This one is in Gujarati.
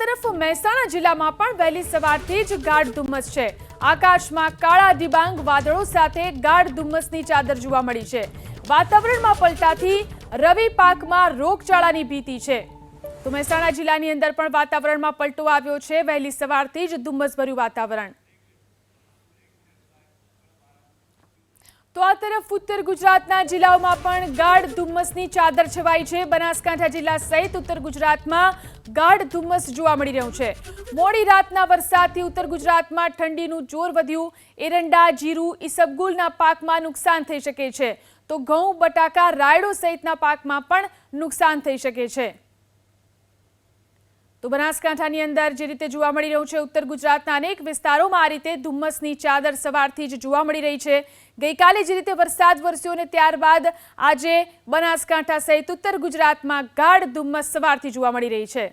તરફ મહેસાણા જિલ્લામાં પણ વહેલી સવારથી જ ગાઢ ધુમ્મસ છે। આકાશમાં કાળા ડિબાંગ વાદળો સાથે ગાઢ ધુમ્મસની ચાદર જોવા મળી છે। વાતાવરણમાં પલટાથી રવિ પાકમાં રોગચાળાની ભીતિ છે। તો મહેસાણા જિલ્લાની અંદર પણ વાતાવરણમાં પલટો આવ્યો છે। વહેલી સવારથી જ ધુમ્મસભર્યું વાતાવરણ। તો આ તરફ ઉત્તર ગુજરાતના જિલ્લાઓમાં પણ ગાઢ ધુમ્મસની ચાદર છવાઈ છે। બનાસકાંઠા જિલ્લા સહિત ઉત્તર ગુજરાતમાં ગાઢ ધુમ્મસ જોવા મળી રહ્યું છે। મોડી રાતના વરસાદથી ઉત્તર ગુજરાતમાં ઠંડીનું જોર વધ્યું। એરંડા, જીરું, ઈસબગુલના પાકમાં નુકસાન થઈ શકે છે, તો ઘઉં, બટાકા, રાયડો સહિતના પાકમાં પણ નુકસાન થઈ શકે છે। તો બનાસકાંઠાની અંદર જે રીતે જોવા મળી રહ્યું છે, ઉત્તર ગુજરાતના અનેક વિસ્તારોમાં આ રીતે ધુમ્મસની ચાદર સવારથી જ જોવા મળી રહી છે। ગઈકાલે જે રીતે વરસાદ વરસ્યો ને ત્યારબાદ આજે બનાસકાંઠા સહિત ઉત્તર ગુજરાતમાં ગાઢ ધુમ્મસ સવારથી જોવા મળી રહી છે।